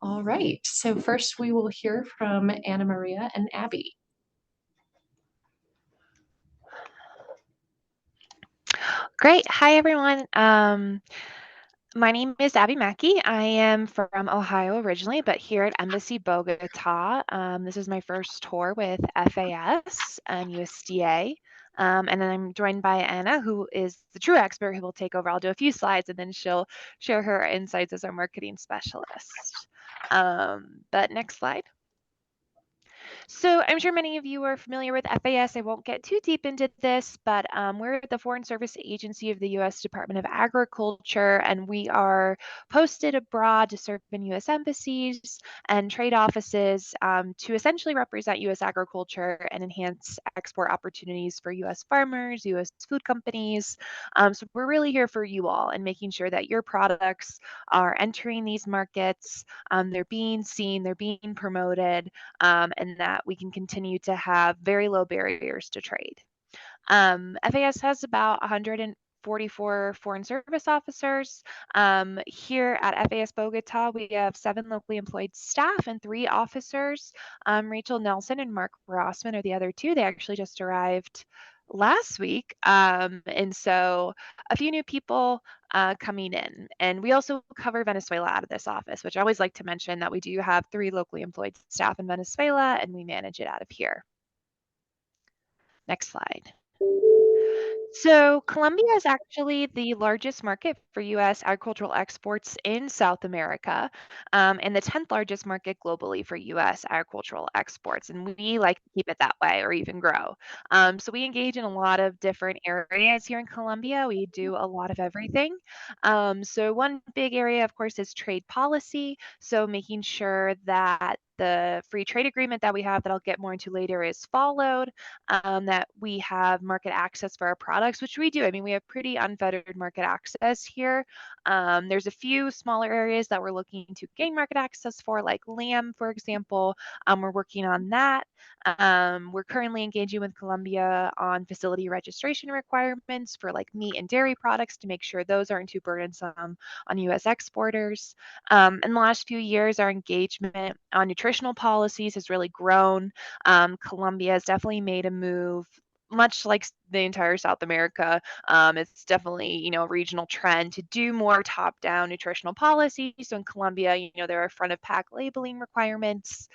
All right, so first we will hear from Anna Maria and Abby. Great. Hi, everyone. My name is Abby Mackey. I am from Ohio originally, but here at Embassy Bogota, this is my first tour with FAS and USDA. And then I'm joined by Anna, who is the true expert who will take over. I'll do a few slides and then she'll share her insights as our marketing specialist. But next slide. So I'm sure many of you are familiar with FAS. I won't get too deep into this, but we're the Foreign Service Agency of the U.S. Department of Agriculture, and we are posted abroad to serve in U.S. embassies and trade offices to essentially represent U.S. agriculture and enhance export opportunities for U.S. farmers, U.S. food companies. So we're really here for you all and making sure that your products are entering these markets, they're being seen, they're being promoted, and that we can continue to have very low barriers to trade. FAS has about 144 foreign service officers. Here at FAS Bogota, we have 7 locally employed staff and 3 officers. Rachel Nelson and Mark Rossman are the other 2. They actually just arrived last week. And so a few new people coming in. And we also cover Venezuela out of this office, which I always like to mention that we do have 3 locally employed staff in Venezuela and we manage it out of here. Next slide. So Colombia is actually the largest market for U.S. agricultural exports in South America, and the 10th largest market globally for U.S. agricultural exports. And we like to keep it that way or even grow. So we engage in a lot of different areas here in Colombia. We do a lot of everything. So one big area, of course, is trade policy. So making sure that the free trade agreement that we have that I'll get more into later is followed, that we have market access for our products, which we do. I mean, we have pretty unfettered market access here. There's a few smaller areas that we're looking to gain market access for, like lamb, for example. We're working on that. We're currently engaging with Colombia on facility registration requirements for like meat and dairy products to make sure those aren't too burdensome on U.S. exporters. In the last few years, our engagement on nutritional policies has really grown. Colombia has definitely made a move, much like the entire South America. It's definitely, a regional trend to do more top-down nutritional policy. So in Colombia, there are front-of-pack labeling requirements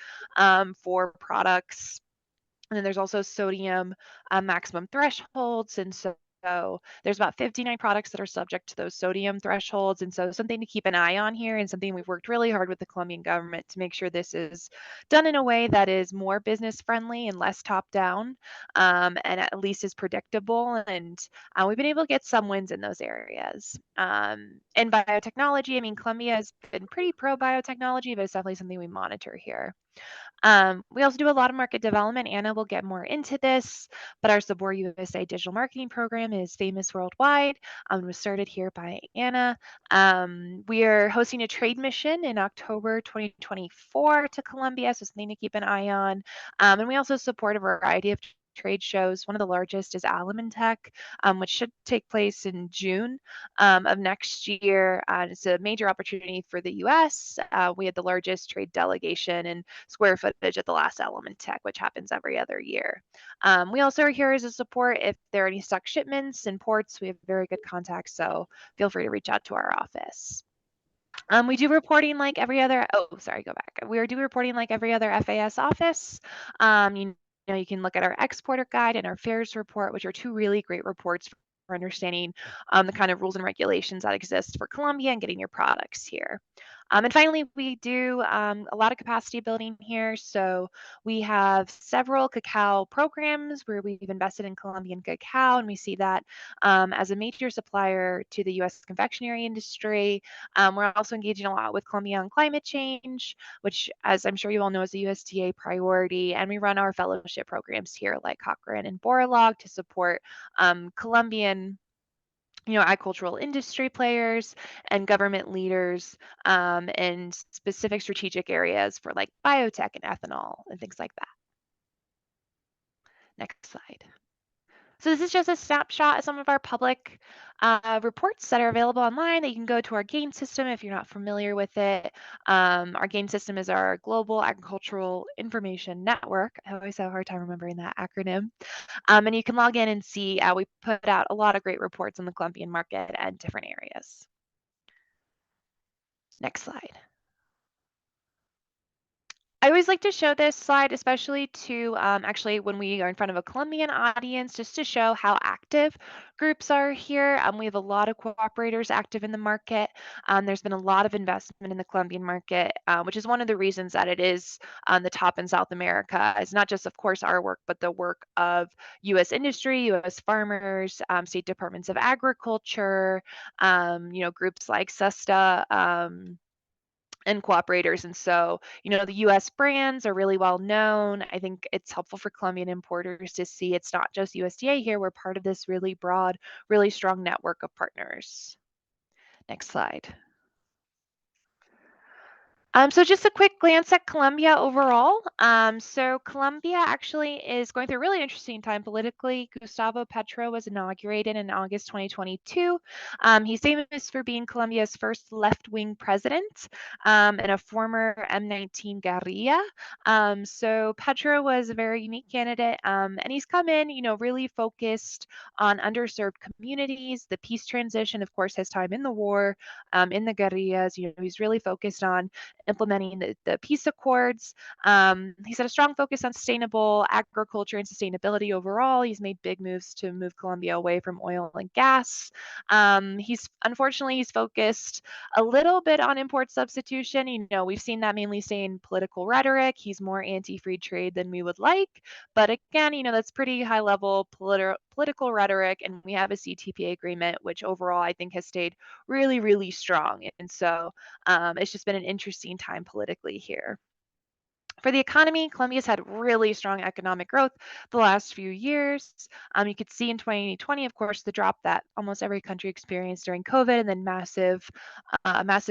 for products. And then there's also sodium maximum thresholds. And so there's about 59 products that are subject to those sodium thresholds. And so something to keep an eye on here and something we've worked really hard with the Colombian government to make sure this is done in a way that is more business friendly and less top down, and at least is predictable. And we've been able to get some wins in those areas. And biotechnology, I mean, Colombia has been pretty pro biotechnology, but it's definitely something we monitor here. We also do a lot of market development. Anna will get more into this, but our Sabor USA digital marketing program is famous worldwide. It was started here by Anna. We are hosting a trade mission in October 2024 to Colombia, so something to keep an eye on. And we also support a variety of trade shows. One of the largest is Alimentech, which should take place in June of next year. It's a major opportunity for the U.S. We had the largest trade delegation and square footage at the last Alimentech, which happens every other year. We also are here as a support if there are any stuck shipments in ports. We have very good contacts, so feel free to reach out to our office. We do reporting like every other, go back. We do reporting like every other FAS office. You can look at our exporter guide and our fairs report, which are 2 really great reports for understanding the kind of rules and regulations that exist for Colombia and getting your products here. And finally, we do a lot of capacity building here. So we have several cacao programs where we've invested in Colombian cacao, and we see that as a major supplier to the U.S. confectionery industry. We're also engaging a lot with Colombia on climate change, which, as I'm sure you all know, is a USDA priority. And we run our fellowship programs here like Cochrane and Borlaug to support Colombian agricultural industry players and government leaders in specific strategic areas for like biotech and ethanol and things like that. Next slide. So this is just a snapshot of some of our public reports that are available online that you can go to our GAIN system if you're not familiar with it. Our GAIN system is our Global Agricultural Information Network. I always have a hard time remembering that acronym. And you can log in and see we put out a lot of great reports on the Colombian market and different areas. Next slide. I always like to show this slide, especially to actually when we are in front of a Colombian audience, just to show how active groups are here. We have a lot of cooperators active in the market. There's been a lot of investment in the Colombian market, which is one of the reasons that it is on the top in South America. It's not just, of course, our work, but the work of U.S. industry, U.S. farmers, state departments of agriculture, groups like SUSTA. And cooperators. And so, the US brands are really well known. I think it's helpful for Colombian importers to see it's not just USDA here. We're part of this really broad, really strong network of partners. Next slide. So just a quick glance at Colombia overall. So Colombia actually is going through a really interesting time politically. Gustavo Petro was inaugurated in August 2022. He's famous for being Colombia's first left-wing president and a former M19 guerrilla. So Petro was a very unique candidate, and he's come in, really focused on underserved communities, the peace transition, of course, his time in the war, in the guerrillas. He's really focused on implementing the peace accords. He's had a strong focus on sustainable agriculture and sustainability overall. He's made big moves to move Colombia away from oil and gas. He's focused a little bit on import substitution. We've seen that mainly stay in political rhetoric. He's more anti-free trade than we would like. But again, that's pretty high level political rhetoric. And we have a CTPA agreement, which overall I think has stayed really, really strong. And so it's just been an interesting time politically here. For the economy, Colombia's had really strong economic growth the last few years. You could see in 2020, of course, the drop that almost every country experienced during COVID, and then massive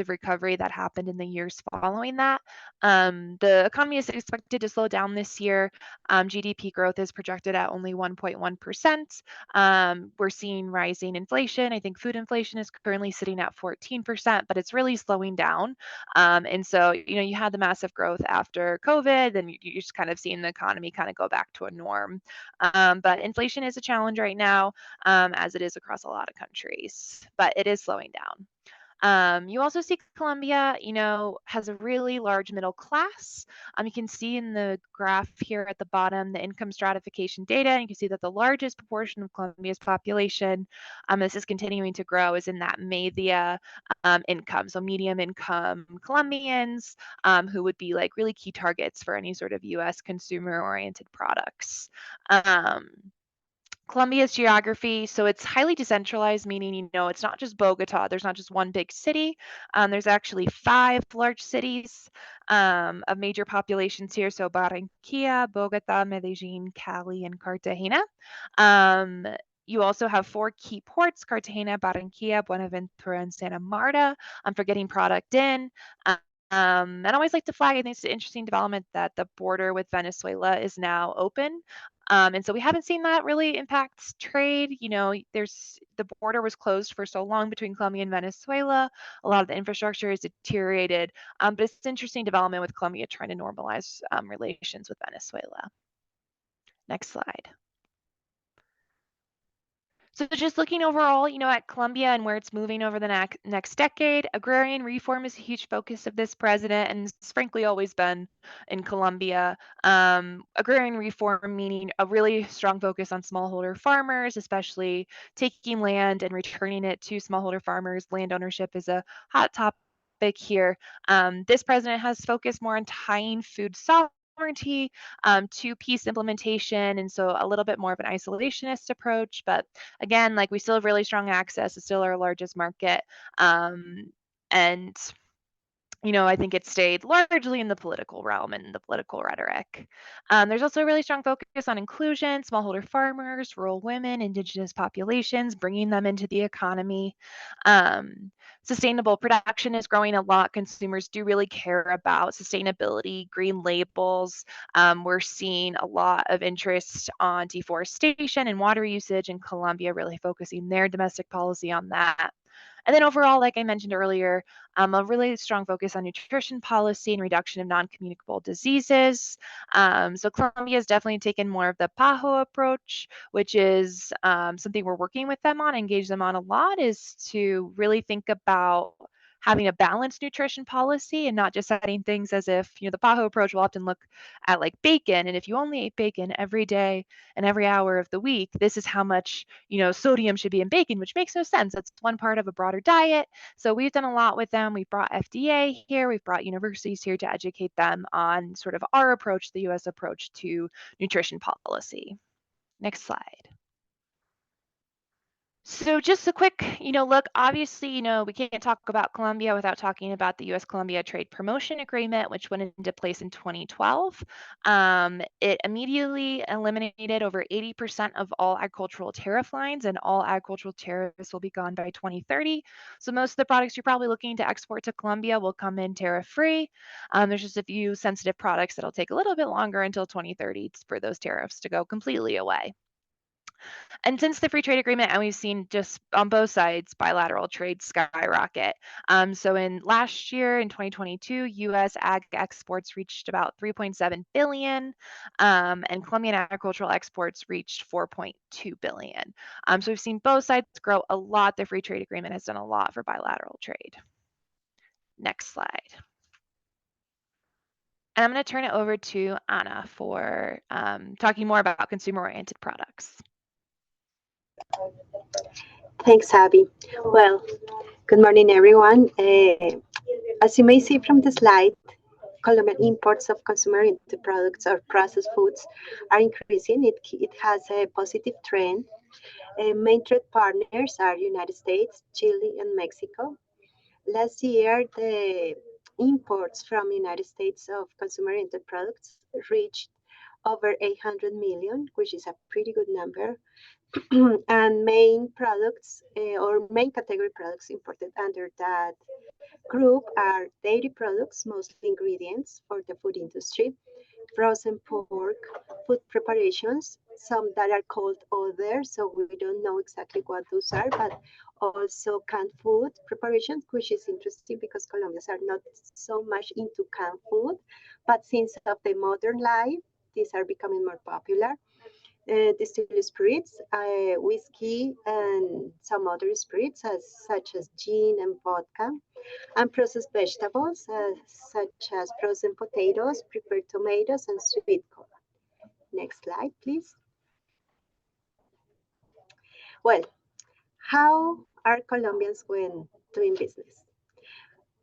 recovery that happened in the years following that. The economy is expected to slow down this year. GDP growth is projected at only 1.1%. We're seeing rising inflation. I think food inflation is currently sitting at 14%, but it's really slowing down. And so, you had the massive growth after COVID, and you're just kind of seeing the economy kind of go back to a norm. But inflation is a challenge right now, as it is across a lot of countries, but it is slowing down. You also see Colombia, has a really large middle class. You can see in the graph here at the bottom the income stratification data, and you can see that the largest proportion of Colombia's population, this is continuing to grow, is in that media income, so medium income Colombians, who would be like really key targets for any sort of U.S. consumer-oriented products. Colombia's geography, so it's highly decentralized, meaning, it's not just Bogota. There's not just one big city. There's actually 5 large cities of major populations here. So Barranquilla, Bogota, Medellin, Cali, and Cartagena. You also have 4 key ports: Cartagena, Barranquilla, Buenaventura, and Santa Marta, for getting product in. And I always like to flag, I think it's an interesting development that the border with Venezuela is now open. And so we haven't seen that really impact trade. The border was closed for so long between Colombia and Venezuela. A lot of the infrastructure has deteriorated. But it's an interesting development with Colombia trying to normalize relations with Venezuela. Next slide. So just looking overall, at Colombia and where it's moving over the next decade, agrarian reform is a huge focus of this president, and it's frankly always been in Colombia. Agrarian reform meaning a really strong focus on smallholder farmers, especially taking land and returning it to smallholder farmers. Land ownership is a hot topic here. This president has focused more on tying food sovereignty to peace implementation, and so a little bit more of an isolationist approach. But again, like, we still have really strong access. It's still our largest market, and I think it stayed largely in the political realm and the political rhetoric. There's also a really strong focus on inclusion, smallholder farmers, rural women, indigenous populations, bringing them into the economy. Sustainable production is growing a lot. Consumers do really care about sustainability, green labels. We're seeing a lot of interest on deforestation and water usage in Colombia, really focusing their domestic policy on that. And then overall, like I mentioned earlier, a really strong focus on nutrition policy and reduction of non-communicable diseases. So Colombia has definitely taken more of the PAHO approach, which is something we're working with them on, engage them on a lot, is to really think about having a balanced nutrition policy and not just setting things as if, the PAHO approach will often look at like bacon. And if you only ate bacon every day and every hour of the week, this is how much, sodium should be in bacon, which makes no sense. That's one part of a broader diet. So we've done a lot with them. We've brought FDA here, we've brought universities here to educate them on sort of our approach, the US approach to nutrition policy. Next slide. So just a quick, look, obviously, we can't talk about Colombia without talking about the US-Colombia Trade Promotion Agreement, which went into place in 2012. It immediately eliminated over 80% of all agricultural tariff lines, and all agricultural tariffs will be gone by 2030. So most of the products you're probably looking to export to Colombia will come in tariff-free. There's just a few sensitive products that'll take a little bit longer until 2030 for those tariffs to go completely away. And since the free trade agreement, and we've seen just on both sides bilateral trade skyrocket. So in last year, in 2022, U.S. ag exports reached about 3.7 billion, and Colombian agricultural exports reached 4.2 billion. So we've seen both sides grow a lot. The free trade agreement has done a lot for bilateral trade. Next slide. And I'm going to turn it over to Anna for talking more about consumer-oriented products. Thanks, Abby. Well, good morning, everyone. As you may see from the slide, Colombian imports of consumer-oriented products or processed foods are increasing. It has a positive trend. Main trade partners are United States, Chile, and Mexico. Last year, the imports from United States of consumer-oriented products reached over 800 million, which is a pretty good number. And main products or main category products imported under that group are dairy products, mostly ingredients for the food industry, frozen pork, food preparations, some that are called other, so we don't know exactly what those are, but also canned food preparations, which is interesting because Colombians are not so much into canned food, but since of the modern life, these are becoming more popular. Distilled spirits, whiskey, and some other spirits such as gin and vodka, and processed vegetables such as frozen potatoes, prepared tomatoes, and sweet corn. Next slide, please. Well, how are Colombians when doing business?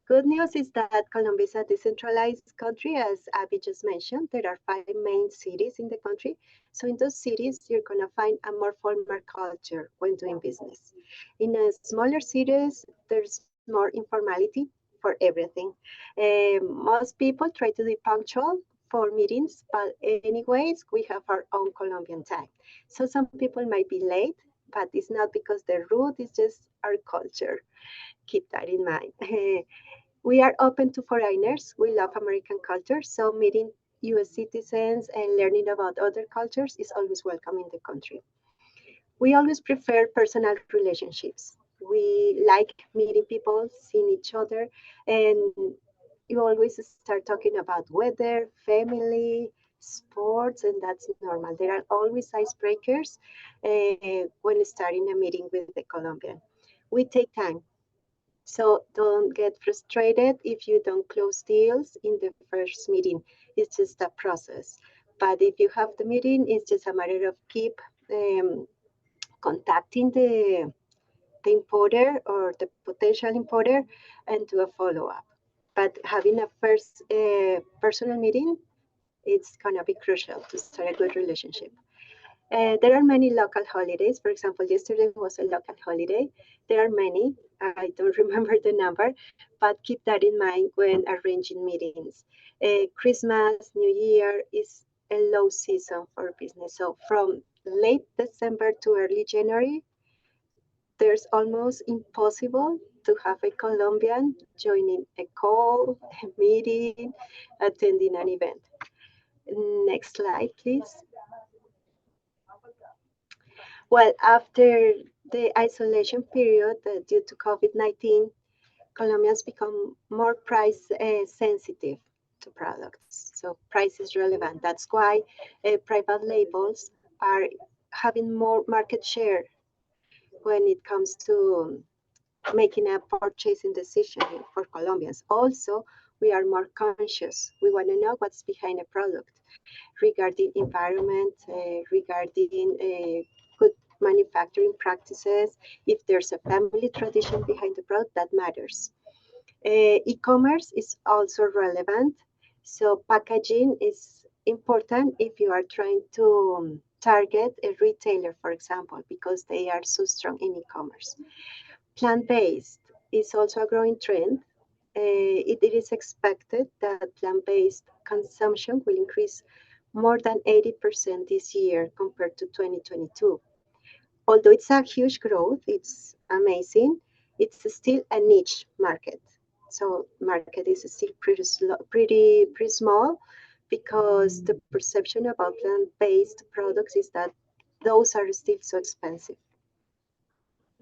Good news is that Colombia is a decentralized country. As Abby just mentioned, there are 5 main cities in the country. So in those cities, you're going to find a more formal culture when doing business. In smaller cities, there's more informality for everything. Most people try to be punctual for meetings, but anyways, we have our own Colombian time. So some people might be late, but it's not because they're rude, it's just our culture. Keep that in mind. We are open to foreigners. We love American culture, so meeting US citizens and learning about other cultures is always welcome in the country. We always prefer personal relationships. We like meeting people, seeing each other, and you always start talking about weather, family, sports, and that's normal. There are always icebreakers when starting a meeting with the Colombian. We take time. So don't get frustrated if you don't close deals in the first meeting. It's just a process. But if you have the meeting, it's just a matter of keep contacting the importer or the potential importer and do a follow-up. But having a first personal meeting, it's gonna be crucial to start a good relationship. There are many local holidays. For example, yesterday was a local holiday. There are many. I don't remember the number, but keep that in mind when arranging meetings. Christmas, New Year is a low season for business. So from late December to early January, there's almost impossible to have a Colombian joining a call, a meeting, attending an event. Next slide, please. Well, after the isolation period due to COVID-19, Colombians become more price sensitive to products. So price is relevant. That's why private labels are having more market share when it comes to making a purchasing decision for Colombians. Also, we are more conscious. We want to know what's behind a product regarding environment, regarding good manufacturing practices. If there's a family tradition behind the product, that matters. E-commerce is also relevant. So packaging is important if you are trying to target a retailer, for example, because they are so strong in e-commerce. Plant-based is also a growing trend. It is expected that plant-based consumption will increase more than 80% this year compared to 2022. Although it's a huge growth, it's amazing, it's still a niche market. So market is still pretty small because the perception about plant-based products is that those are still so expensive.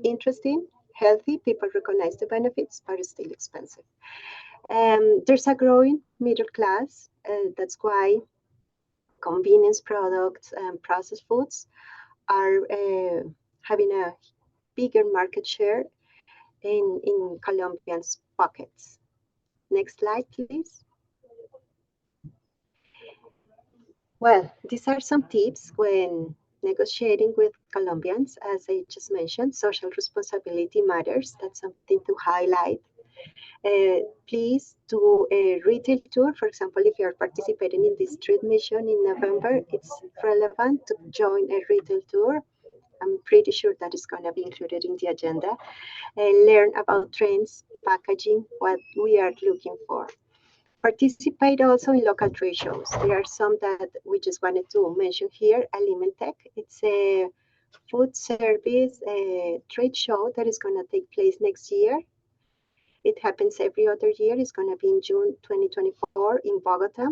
Interesting, healthy, people recognize the benefits, but it's still expensive. There's a growing middle class. That's why convenience products and processed foods are having a bigger market share in Colombians' pockets. Next slide, please. Well, these are some tips when negotiating with Colombians. As I just mentioned, social responsibility matters. That's something to highlight. Please do a retail tour. For example, if you're participating in this street mission in November, it's relevant to join a retail tour. I'm pretty sure that is going to be included in the agenda. Learn about trends, packaging, what we are looking for. Participate also in local trade shows. There are some that we just wanted to mention here. Alimentech, it's a food service trade show that is going to take place next year. It happens every other year. It's going to be in June 2024 in Bogota.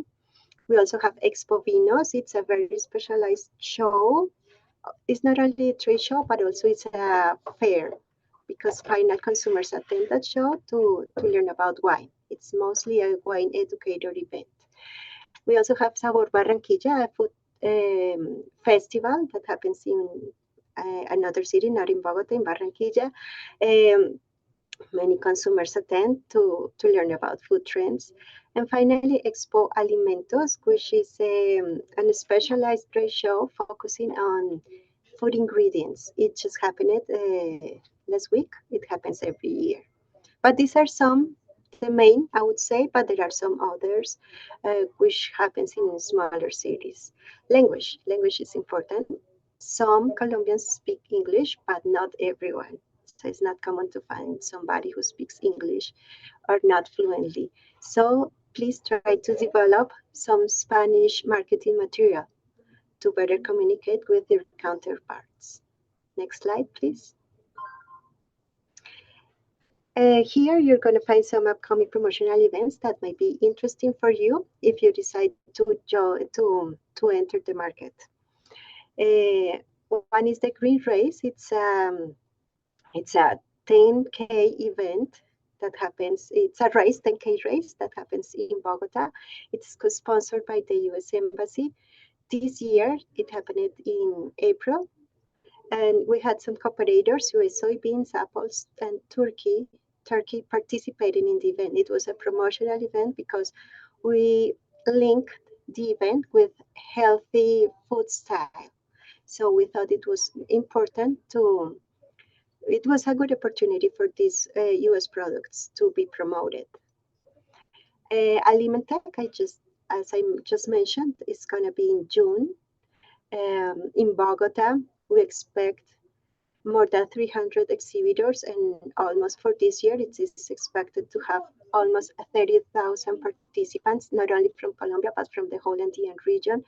We also have Expo Vinos. It's a very specialized show. It's not only a trade show, but also it's a fair because final consumers attend that show to learn about wine. It's mostly a wine educator event. We also have Sabor Barranquilla, a food festival that happens in another city, not in Bogota, in Barranquilla. Many consumers attend to learn about food trends. And finally, Expo Alimentos, which is a specialized trade show focusing on food ingredients. It just happened last week. It happens every year. But these are some, the main, I would say, but there are some others which happens in smaller cities. Language is important. Some Colombians speak English, but not everyone. So it's not common to find somebody who speaks English or not fluently. So please try to develop some Spanish marketing material to better communicate with their counterparts. Next slide, please. Here you're going to find some upcoming promotional events that might be interesting for you if you decide to enter the market. One is the Green Race. It's a 10K event that happens. It's a race, 10K race that happens in Bogota. It's co-sponsored by the U.S. Embassy. This year it happened in April, and we had some cooperators, US soybeans, apples, and Turkey participating in the event. It was a promotional event because we linked the event with healthy food style. So we thought it was important it was a good opportunity for these US products to be promoted. Alimentech, as I just mentioned, is going to be in June. In Bogota, we expect more than 300 exhibitors, and almost for this year, it is expected to have almost 30,000 participants, not only from Colombia, but from the whole Andean region,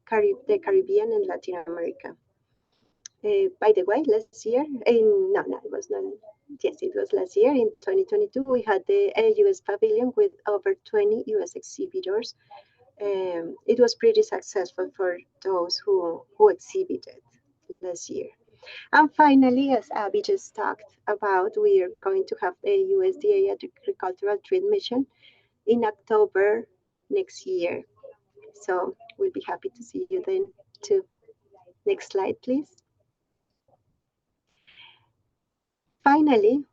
the Caribbean, and Latin America. By the way, last year, it was not, yes, it was last year, in 2022, we had the US pavilion with over 20 US exhibitors. It was pretty successful for those who exhibited last year. And finally, as Abby just talked about, we are going to have a USDA agricultural trade mission in October next year. So we'll be happy to see you then too. Next slide, please. Finally,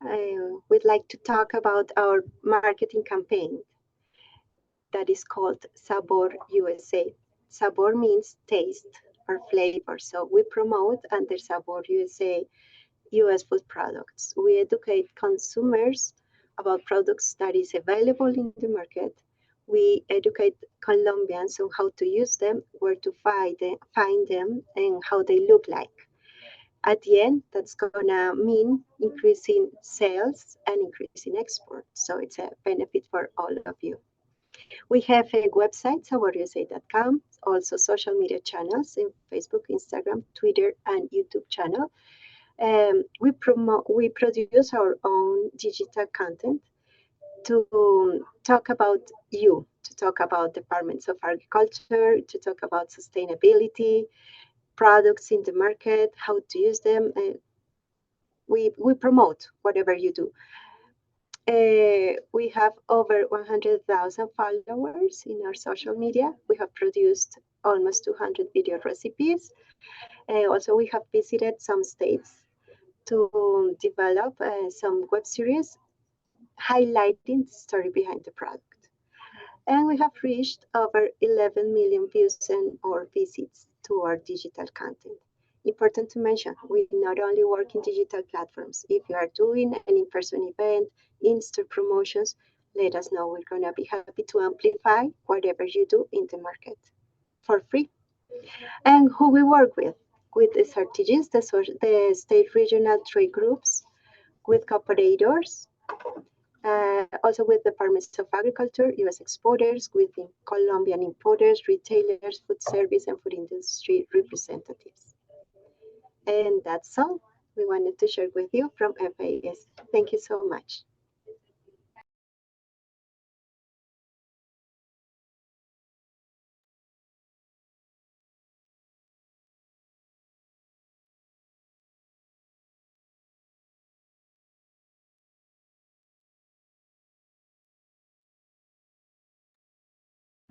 I would like to talk about our marketing campaign that is called Sabor USA. Sabor means taste or flavor. So we promote under Sabor USA US food products. We educate consumers about products that is available in the market. We educate Colombians on how to use them, where to find them, and how they look like. At the end, that's gonna mean increasing sales and increasing exports. So it's a benefit for all of you. We have a website, saborusa.com, also social media channels in Facebook, Instagram, Twitter, and YouTube channel. We produce our own digital content to talk about you, to talk about departments of agriculture, to talk about sustainability, products in the market, how to use them. We promote whatever you do. We have over 100,000 followers in our social media. We have produced almost 200 video recipes. Also, we have visited some states to develop some web series highlighting the story behind the product. And we have reached over 11 million views or visits to our digital content. Important to mention, we not only work in digital platforms. If you are doing an in-person event, in-store promotions, let us know. We're going to be happy to amplify whatever you do in the market for free. And who we work with the strategies, the state regional trade groups, with cooperators, also with departments of agriculture, US exporters, with Colombian importers, retailers, food service, and food industry representatives. And that's all we wanted to share with you from FAS. Thank you so much.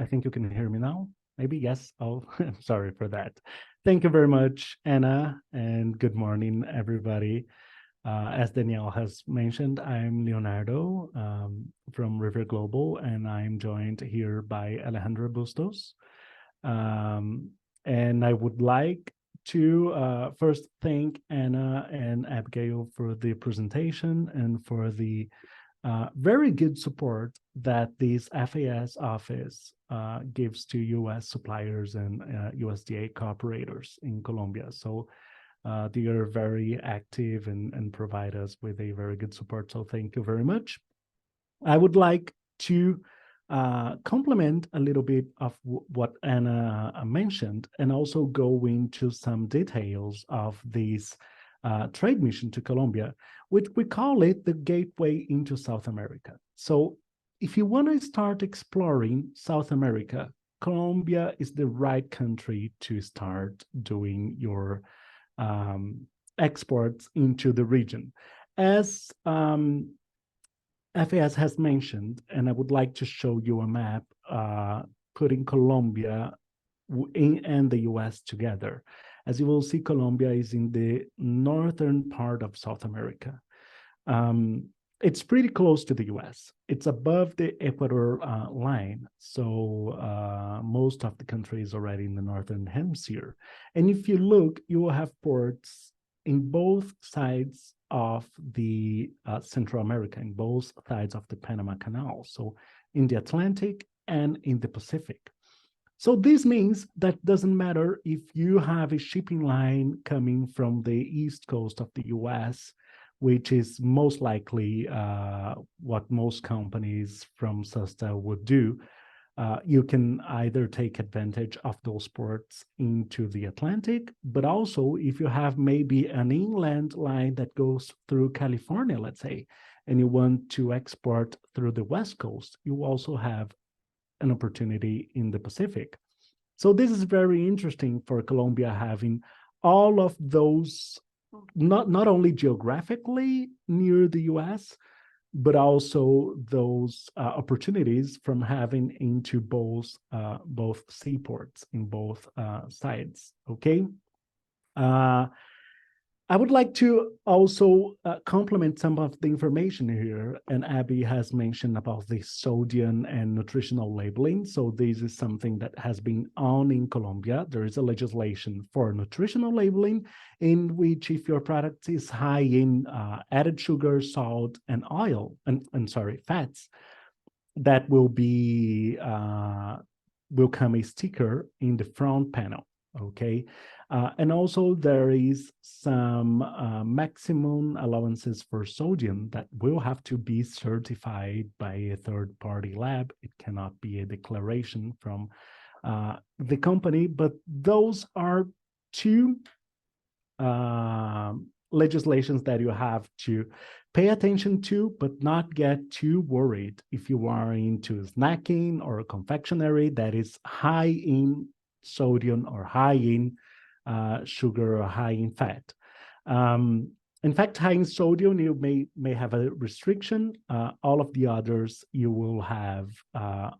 I think you can hear me now. Maybe, yes. Oh, I'm sorry for that. Thank you very much, Anna, and good morning, everybody. As Danielle has mentioned, I'm Leonardo from River Global, and I'm joined here by Alejandra Bustos. And I would like to first thank Anna and Abigail for the presentation and for the very good support that this FAS office gives to US suppliers and USDA cooperators in Colombia. So they are very active and provide us with a very good support. So thank you very much. I would like to complement a little bit of what Anna mentioned and also go into some details of this trade mission to Colombia, which we call it the gateway into South America. So if you want to start exploring South America, Colombia is the right country to start doing your exports into the region. As FAS has mentioned, and I would like to show you a map putting Colombia and the US together. As you will see, Colombia is in the northern part of South America. It's pretty close to the US. It's above the Ecuador line. So most of the country is already in the northern hemisphere. And if you look, you will have ports in both sides of the Central America, in both sides of the Panama Canal. So in the Atlantic and in the Pacific. So this means that doesn't matter if you have a shipping line coming from the east coast of the US, which is most likely what most companies from SUSTA would do. You can either take advantage of those ports into the Atlantic, but also if you have maybe an inland line that goes through California, let's say, and you want to export through the West Coast, you also have an opportunity in the Pacific. So this is very interesting for Colombia, having all of those, not only geographically near the US, but also those opportunities from having into both seaports in both sides. Okay. I would like to also complement some of the information here, and Abby has mentioned about the sodium and nutritional labeling. So this is something that has been on in Colombia. There is a legislation for nutritional labeling in which if your product is high in added sugar, salt, and oil, and sorry, fats, that will come a sticker in the front panel. Okay. And also there is some maximum allowances for sodium that will have to be certified by a third-party lab. It cannot be a declaration from the company, but those are two legislations that you have to pay attention to, but not get too worried if you are into snacking or confectionery that is high in sodium or high in sugar or high in fat. In fact, high in sodium, you may have a restriction. All of the others, you will have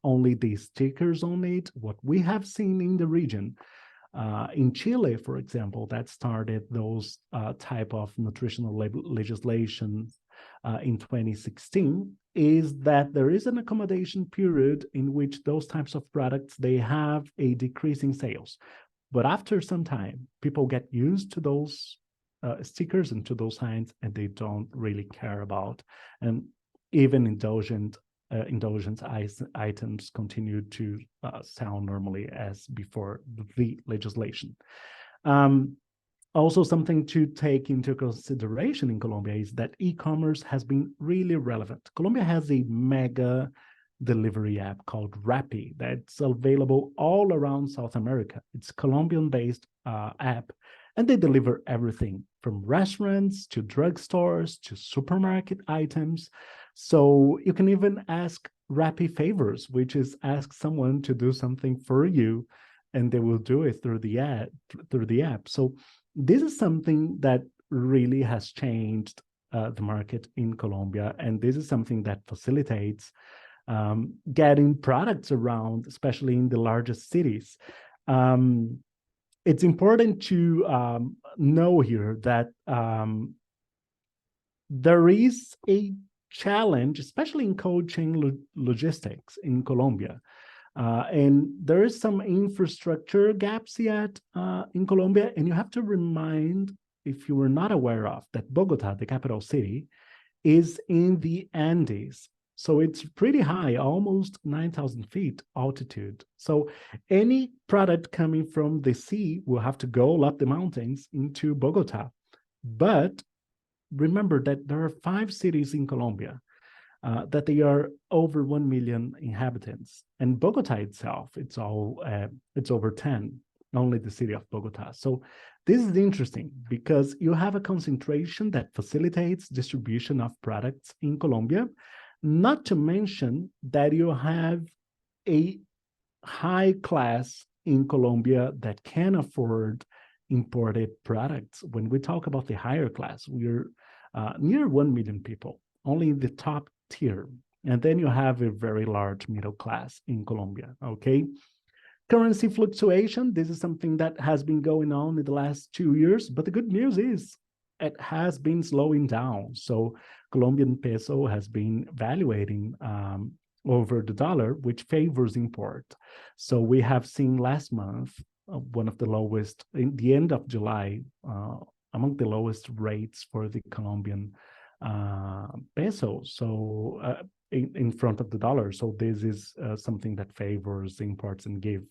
only the stickers on it. What we have seen in the region, in Chile, for example, that started those type of nutritional legislation in 2016, is that there is an accommodation period in which those types of products, they have a decrease in sales. But after some time, people get used to those stickers and to those signs, and they don't really care about. And even indulgent items continue to sell normally as before the legislation. Also, something to take into consideration in Colombia is that e-commerce has been really relevant. Colombia has a mega delivery app called Rappi that's available all around South America. It's a Colombian-based app, and they deliver everything from restaurants to drugstores to supermarket items. So you can even ask Rappi favors, which is ask someone to do something for you, and they will do it through the app. So this is something that really has changed the market in Colombia, and this is something that facilitates getting products around, especially in the largest cities. It's important to know here that there is a challenge, especially in cold chain logistics in Colombia. And there is some infrastructure gaps yet in Colombia. And you have to remind, if you were not aware of, that Bogota, the capital city, is in the Andes. So it's pretty high, almost 9,000 feet altitude. So any product coming from the sea will have to go up the mountains into Bogota. But remember that there are 5 cities in Colombia that they are over 1 million inhabitants. And Bogota itself, it's over 10, only the city of Bogota. So this is interesting because you have a concentration that facilitates distribution of products in Colombia. Not to mention that you have a high class in Colombia that can afford imported products. When we talk about the higher class, we're near 1 million people, only in the top tier. And then you have a very large middle class in Colombia, okay? Currency fluctuation, this is something that has been going on in the last 2 years, but the good news is it has been slowing down. So Colombian peso has been valuating over the dollar, which favors import. So we have seen last month one of the lowest, in the end of July, among the lowest rates for the Colombian peso. So in front of the dollar. So this is something that favors imports and give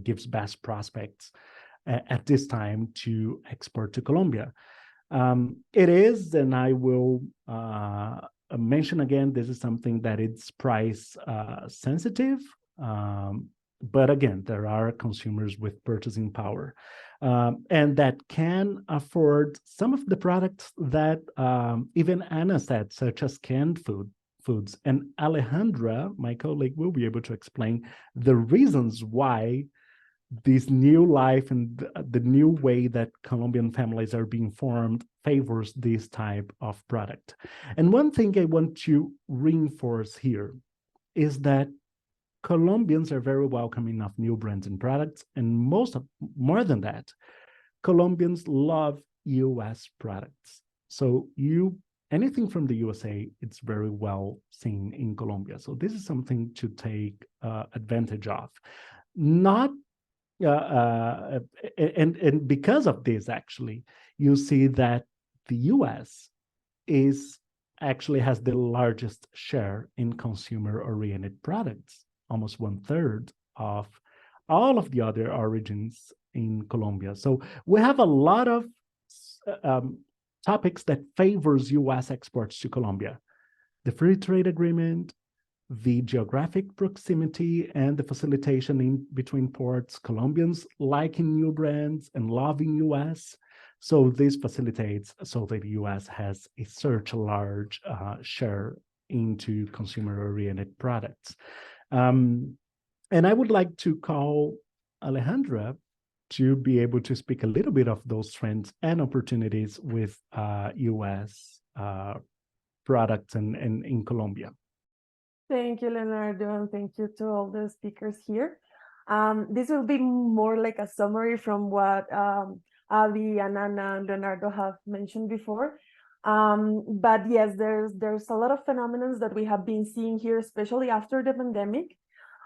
gives best prospects at this time to export to Colombia. It is, and I will mention again, this is something that it's price sensitive. But again, there are consumers with purchasing power and that can afford some of the products that even Anna said, such as canned foods. And Alejandra, my colleague, will be able to explain the reasons why this new life and the new way that Colombian families are being formed favors this type of product. And one thing I want to reinforce here is that Colombians are very welcoming of new brands and products, and more than that, Colombians love US products. So anything from the USA, it's very well seen in Colombia. So this is something to take advantage of. Not and because of this, actually, you see that the US actually has the largest share in consumer-oriented products, almost 1/3 of all of the other origins in Colombia. So we have a lot of topics that favors US exports to Colombia. The free trade agreement, the geographic proximity, and the facilitation in between ports, Colombians liking new brands and loving US. So this facilitates so that the US has such a large share into consumer-oriented products. And I would like to call Alejandra to be able to speak a little bit of those trends and opportunities with US products and in Colombia. Thank you, Leonardo, and thank you to all the speakers here. This will be more like a summary from what Avi and Anna and Leonardo have mentioned before. But yes, there's a lot of phenomena that we have been seeing here, especially after the pandemic.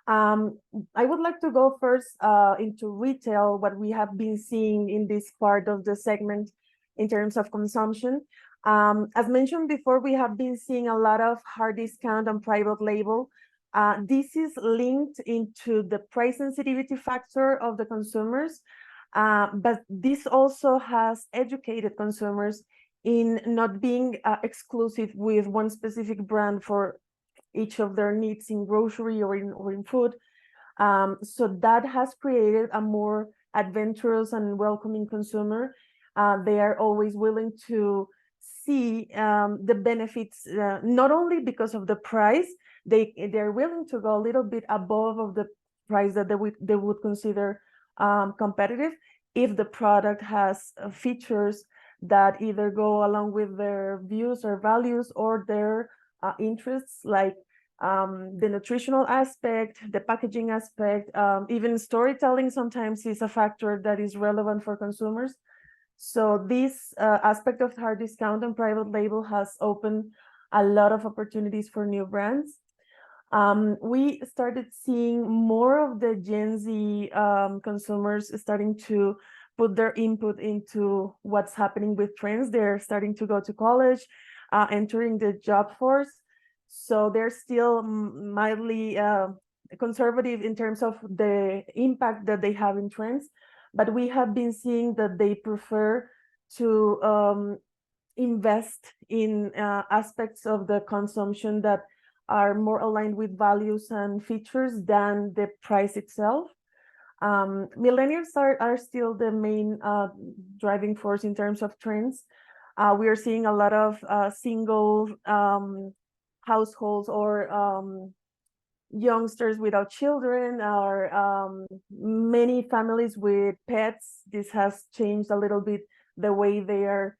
I would like to go first into retail, what we have been seeing in this part of the segment in terms of consumption. As mentioned before, we have been seeing a lot of hard discount and private label. This is linked into the price sensitivity factor of the consumers, but this also has educated consumers in not being exclusive with one specific brand for each of their needs in grocery or in food. So that has created a more adventurous and welcoming consumer. They are always willing to see the benefits, not only because of the price, they're willing to go a little bit above of the price that they would consider competitive if the product has features that either go along with their views or values or their interests, like the nutritional aspect, the packaging aspect, even storytelling sometimes is a factor that is relevant for consumers. So this aspect of hard discount and private label has opened a lot of opportunities for new brands. We started seeing more of the Gen Z consumers starting to put their input into what's happening with trends. They're starting to go to college, entering the job force. So they're still mildly conservative in terms of the impact that they have in trends. But we have been seeing that they prefer to invest in aspects of the consumption that are more aligned with values and features than the price itself. Millennials are still the main driving force in terms of trends. We are seeing a lot of single households or youngsters without children, or many families with pets. This has changed a little bit the way they are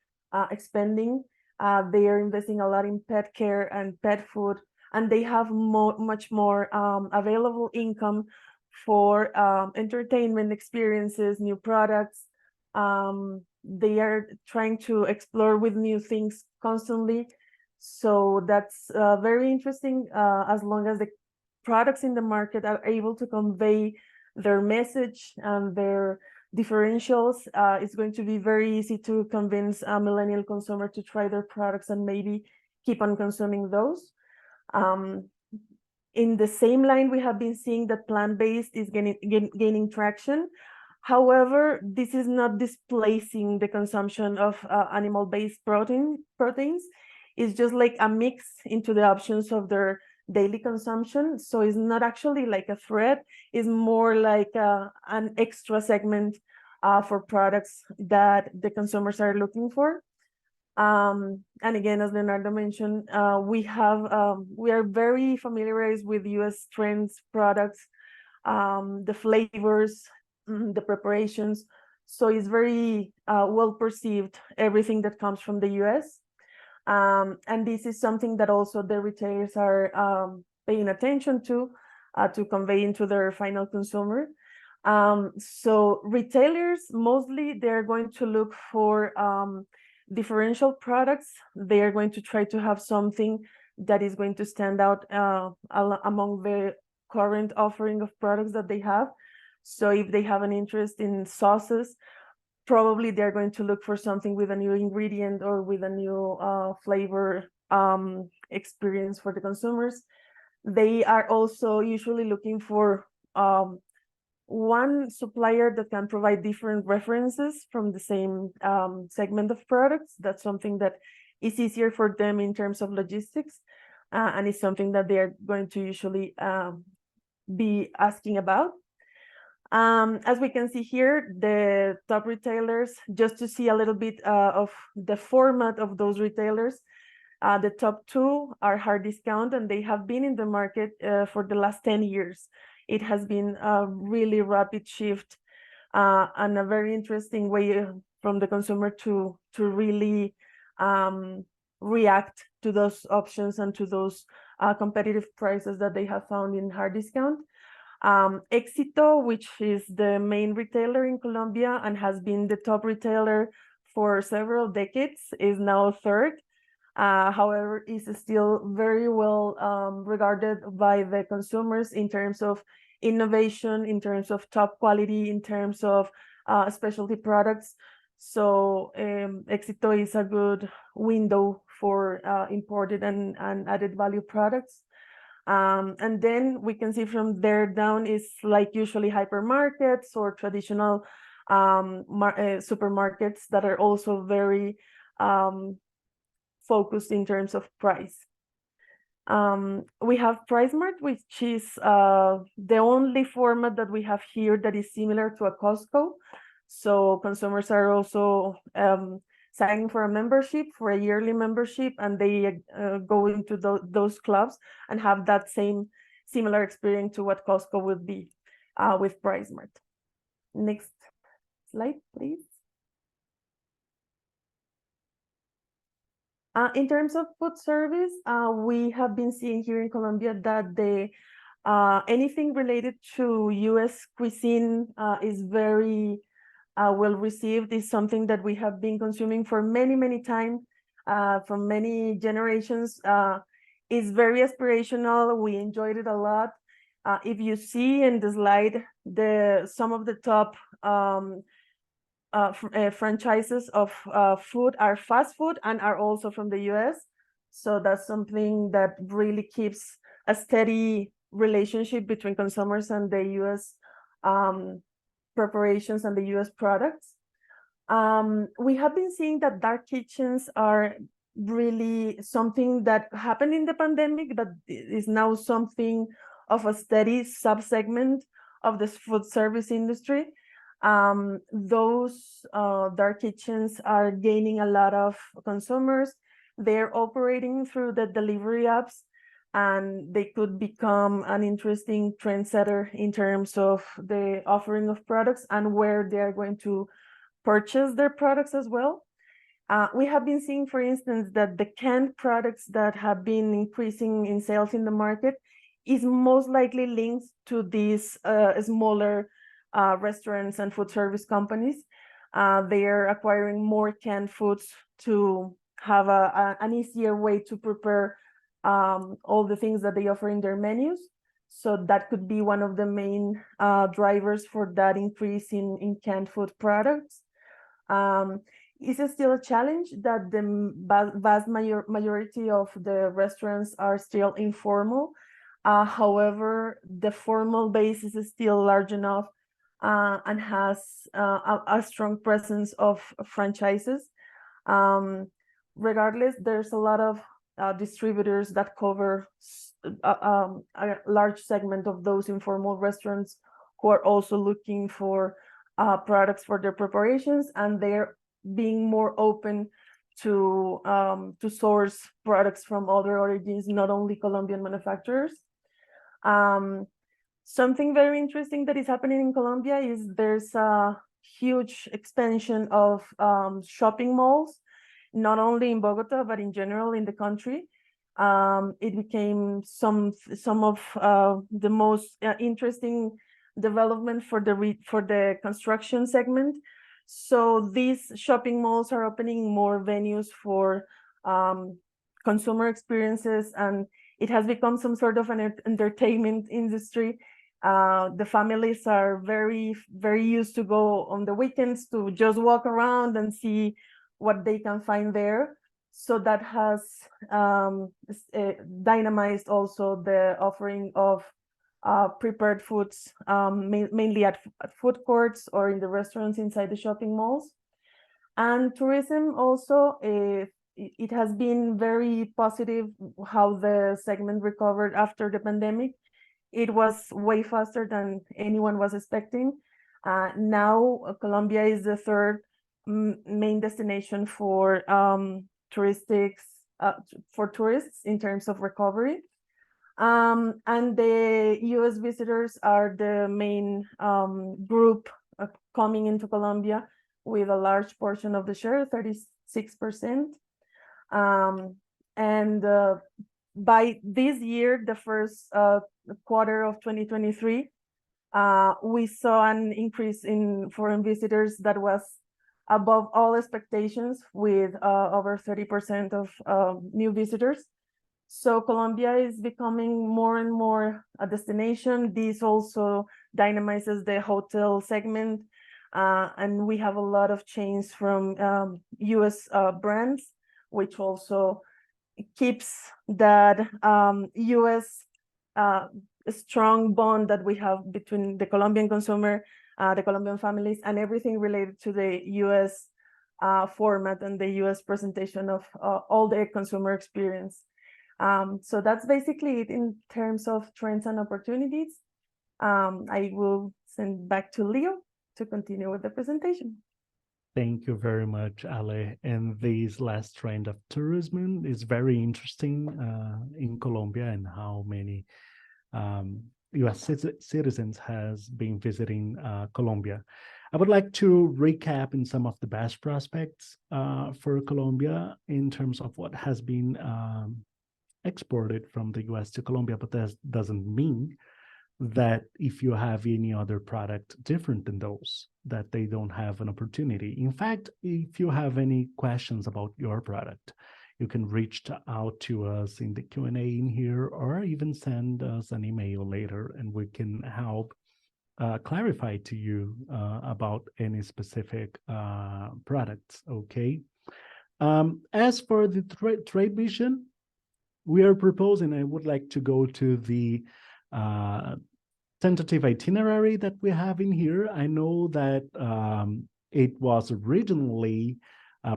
expending. They are investing a lot in pet care and pet food, and they have much more available income for entertainment experiences, new products. They are trying to explore with new things constantly. So that's very interesting as long as the products in the market are able to convey their message and their differentials. It's going to be very easy to convince a millennial consumer to try their products and maybe keep on consuming those. In the same line, we have been seeing that plant-based is gaining traction. However, this is not displacing the consumption of animal-based proteins. It's just like a mix into the options of their daily consumption. So it's not actually like a threat. It's more like an extra segment for products that the consumers are looking for. And again, as Leonardo mentioned, we are very familiarized with US trends, products, the flavors, the preparations. So it's very well perceived, everything that comes from the US. And this is something that also the retailers are paying attention to convey into their final consumer. So retailers, mostly they're going to look for differential products. They are going to try to have something that is going to stand out among the current offering of products that they have. So if they have an interest in sauces, probably they're going to look for something with a new ingredient or with a new flavor experience for the consumers. They are also usually looking for one supplier that can provide different references from the same segment of products. That's something that is easier for them in terms of logistics, and it's something that they're going to usually be asking about. As we can see here, the top retailers, just to see a little bit of the format of those retailers, the top two are hard discount, and they have been in the market for the last 10 years. It has been a really rapid shift and a very interesting way from the consumer to really react to those options and to those competitive prices that they have found in hard discount. Éxito, which is the main retailer in Colombia and has been the top retailer for several decades, is now third. However, is still very well regarded by the consumers in terms of innovation, in terms of top quality, in terms of specialty products. So Éxito is a good window for imported and added value products. And then we can see from there down is like usually hypermarkets or traditional supermarkets that are also very focused in terms of price. We have PriceMart, which is the only format that we have here that is similar to a Costco. So consumers are also signing for a membership, for a yearly membership, and they go into those clubs and have that same similar experience to what Costco would be with PriceMart. Next slide, please. In terms of food service, we have been seeing here in Colombia that anything related to US cuisine is very well received. Is something that we have been consuming for many times, from many generations. It's very aspirational. We enjoyed it a lot. If you see in the slide, some of the top franchises of food are fast food and are also from the US. So that's something that really keeps a steady relationship between consumers and the US preparations and the US products. We have been seeing that dark kitchens are really something that happened in the pandemic, but is now something of a steady sub-segment of the food service industry. Those dark kitchens are gaining a lot of consumers. They're operating through the delivery apps, and they could become an interesting trendsetter in terms of the offering of products and where they are going to purchase their products as well. We have been seeing, for instance, that the canned products that have been increasing in sales in the market is most likely linked to these smaller restaurants and food service companies. They are acquiring more canned foods to have an easier way to prepare all the things that they offer in their menus. So that could be one of the main drivers for that increase in canned food products. It's still a challenge that the vast majority of the restaurants are still informal. However, the formal base is still large enough and has a strong presence of franchises. Regardless, there's a lot of distributors that cover a large segment of those informal restaurants who are also looking for products for their preparations, and they're being more open to source products from other origins, not only Colombian manufacturers. Something very interesting that is happening in Colombia is there's a huge expansion of shopping malls, not only in Bogota, but in general in the country. It became some of the most interesting development for the construction segment. So these shopping malls are opening more venues for consumer experiences, and it has become some sort of an entertainment industry. The families are very, very used to go on the weekends to just walk around and see what they can find there. So that has dynamized also the offering of prepared foods, mainly at food courts or in the restaurants inside the shopping malls. And tourism also, it has been very positive how the segment recovered after the pandemic. It was way faster than anyone was expecting. Now Colombia is the third main destination for for tourists in terms of recovery. And the US visitors are the main group coming into Colombia with a large portion of the share, 36%. And by this year, the first quarter of 2023, we saw an increase in foreign visitors that was above all expectations, with over 30% of new visitors. So Colombia is becoming more and more a destination. This also dynamizes the hotel segment, and we have a lot of chains from US brands, which also keeps that US strong bond that we have between the Colombian consumer, the Colombian families, and everything related to the US format and the US presentation of all the consumer experience. So that's basically it in terms of trends and opportunities. I will send back to Leo to continue with the presentation. Thank you very much, Ale. And this last trend of tourism is very interesting in Colombia, and how many US citizens has been visiting Colombia. I would like to recap in some of the best prospects for Colombia in terms of what has been exported from the US to Colombia, but that doesn't mean that if you have any other product different than those, that they don't have an opportunity. In fact, if you have any questions about your product, you can reach out to us in the Q&A in here, or even send us an email later, and we can help clarify to you about any specific products, okay? As for the trade mission, we are proposing, I would like to go to the tentative itinerary that we have in here. I know that it was originally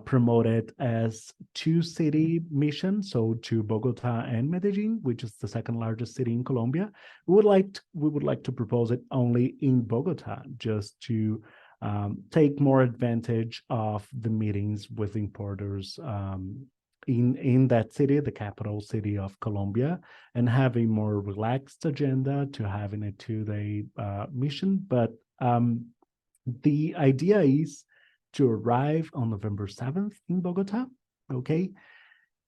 promoted as two-city mission, so to Bogota and Medellin, which is the second largest city in Colombia. We would like to propose it only in Bogota, just to take more advantage of the meetings with importers in that city, the capital city of Colombia, and have a more relaxed agenda to having a two-day mission. But the idea is to arrive on November 7th in Bogota, okay?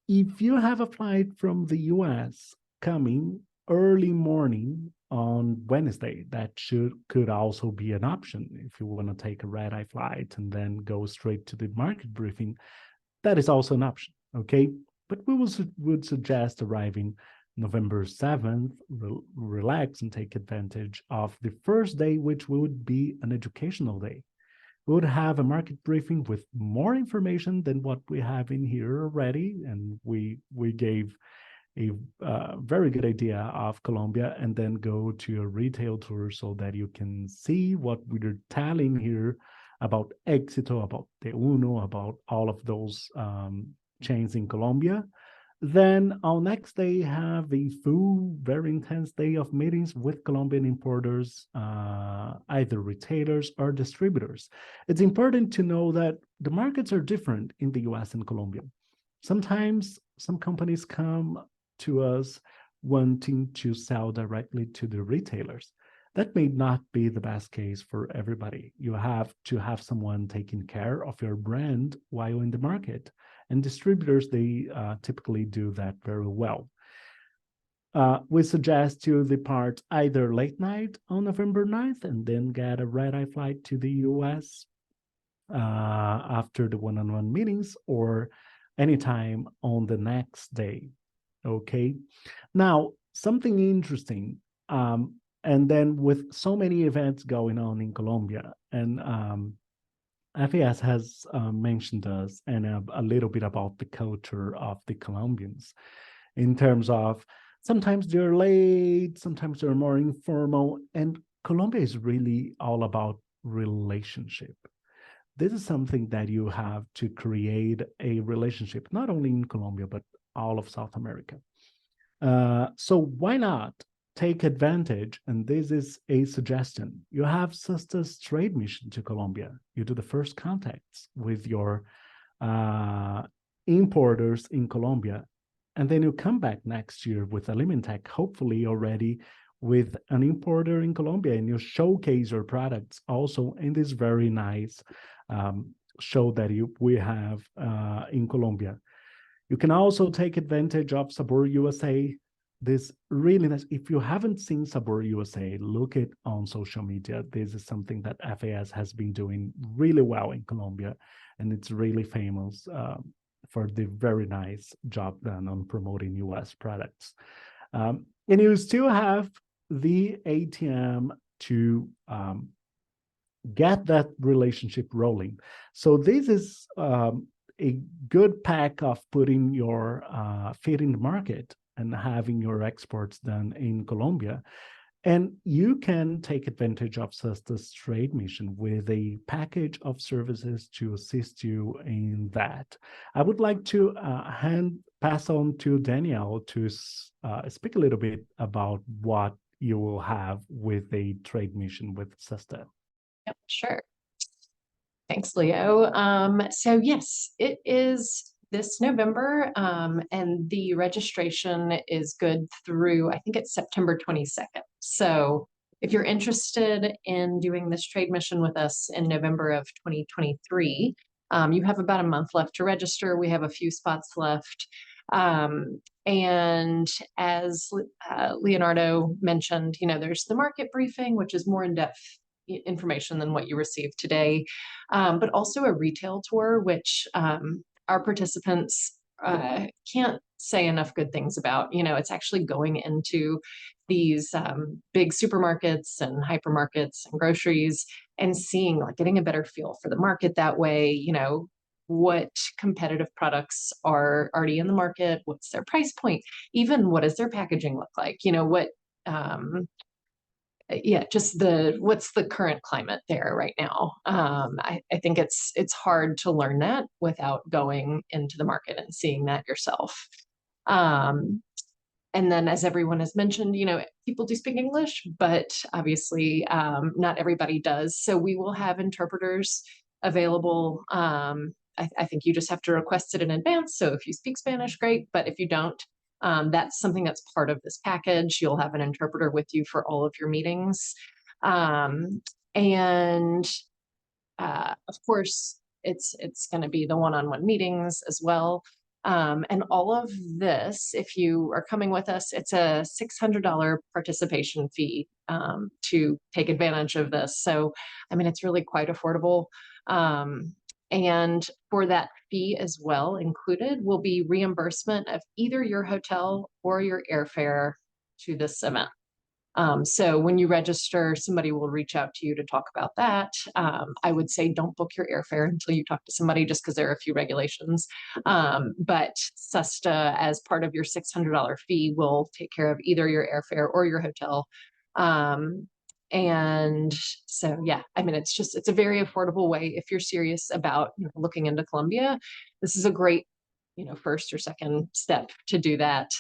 If you have a flight from the US coming early morning on Wednesday, that could also be an option. If you want to take a red-eye flight and then go straight to the market briefing, that is also an option, okay? But we would suggest arriving November 7th, relax and take advantage of the first day, which would be an educational day. We would have a market briefing with more information than what we have in here already, and we gave a very good idea of Colombia, and then go to a retail tour so that you can see what we're telling here about Éxito, about De Uno, about all of those chains in Colombia. Then our next day have a full, very intense day of meetings with Colombian importers, either retailers or distributors. It's important to know that the markets are different in the US and Colombia. Sometimes some companies come to us wanting to sell directly to the retailers. That may not be the best case for everybody. You have to have someone taking care of your brand while in the market. And distributors, they typically do that very well. We suggest you depart either late night on November 9th and then get a red-eye flight to the US after the one-on-one meetings, or anytime on the next day. Okay. Now, something interesting, and then with so many events going on in Colombia, and FAS has mentioned us and a little bit about the culture of the Colombians in terms of sometimes they're late, sometimes they're more informal, and Colombia is really all about relationship. This is something that you have to create a relationship, not only in Colombia, but all of South America. So why not take advantage? And this is a suggestion. You have SUSTA's trade mission to Colombia. You do the first contacts with your importers in Colombia. And then you come back next year with Alimentech, hopefully already with an importer in Colombia, and you showcase your products also in this very nice show that we have in Colombia. You can also take advantage of Sabor USA. This really nice. If you haven't seen Sabor USA, look it on social media. This is something that FAS has been doing really well in Colombia, and it's really famous for the very nice job done on promoting US products. And you still have the ATM to get that relationship rolling. So this is a good pack of putting your feet in the market and having your exports done in Colombia. And you can take advantage of SUSTA's trade mission with a package of services to assist you in that. I would like to pass on to Danielle to speak a little bit about what you will have with a trade mission with SUSTA. Yep, sure. Thanks, Leo. So yes, it is this November, and the registration is good through, I think it's September 22nd. So if you're interested in doing this trade mission with us in November of 2023, you have about a month left to register. We have a few spots left. And as Leonardo mentioned, there's the market briefing, which is more in-depth information than what you received today, but also a retail tour, which our participants can't say enough good things about. It's actually going into these big supermarkets and hypermarkets and groceries and seeing, getting a better feel for the market that way, what competitive products are already in the market, what's their price point, even what does their packaging look like, just what's the current climate there right now. I think it's hard to learn that without going into the market and seeing that yourself. And then, as everyone has mentioned, people do speak English, but obviously not everybody does. So we will have interpreters available. I think you just have to request it in advance. So if you speak Spanish, great. But if you don't, that's something that's part of this package. You'll have an interpreter with you for all of your meetings. Of course, it's going to be the one-on-one meetings as well. And all of this, if you are coming with us, it's a $600 participation fee to take advantage of this. So, it's really quite affordable. And for that fee as well included will be reimbursement of either your hotel or your airfare to this event. So when you register, somebody will reach out to you to talk about that. I would say don't book your airfare until you talk to somebody, just because there are a few regulations. But SUSTA, as part of your $600 fee, will take care of either your airfare or your hotel. And so, yeah, I mean, it's a very affordable way if you're serious about looking into Colombia. This is a great, first or second step to do that.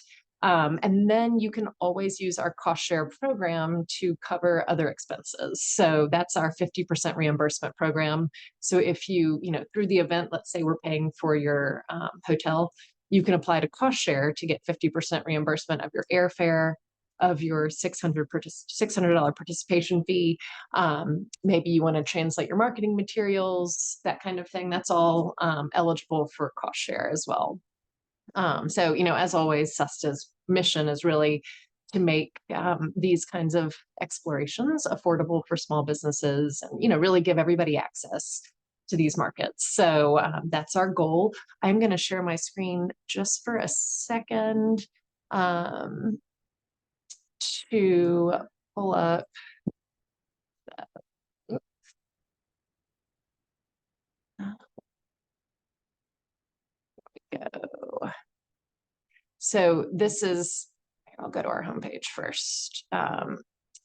And then you can always use our cost share program to cover other expenses. So that's our 50% reimbursement program. So if you, through the event, let's say we're paying for your hotel, you can apply to cost share to get 50% reimbursement of your airfare, of your $600 participation fee. Maybe you want to translate your marketing materials, that kind of thing. That's all eligible for cost share as well. So, as always, SUSTA's mission is really to make these kinds of explorations affordable for small businesses and, really give everybody access to these markets. So that's our goal. I'm going to share my screen just for a second to pull up. Go. So this is, I'll go to our homepage first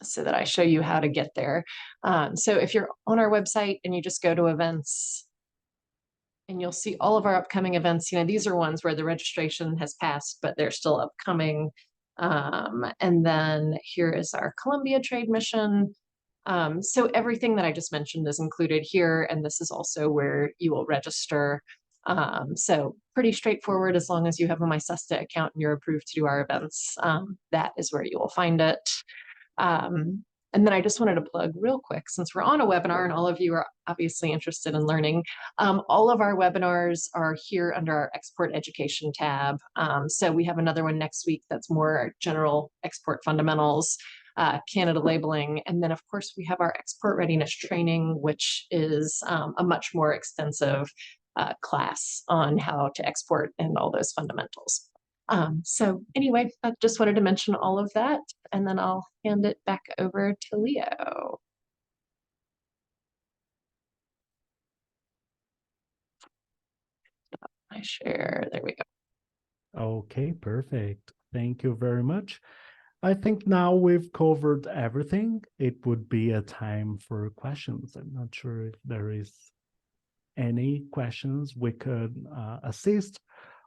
so that I show you how to get there. So if you're on our website and you just go to events, and you'll see all of our upcoming events. These are ones where the registration has passed, but they're still upcoming. And then here is our Colombia trade mission. So everything that I just mentioned is included here, and this is also where you will register. So pretty straightforward. As long as you have a My SUSTA account and you're approved to do our events, that is where you will find it. And then I just wanted to plug real quick, since we're on a webinar and all of you are obviously interested in learning, all of our webinars are here under our export education tab. So we have another one next week that's more general export fundamentals, Canada labeling. And then of course we have our export readiness training, which is a much more extensive class on how to export and all those fundamentals. So anyway, I just wanted to mention all of that, and then I'll hand it back over to Leo. I share, there we go. Okay, perfect. Thank you very much. I think now we've covered everything. It would be a time for questions. I'm not sure if there is any questions we could assist,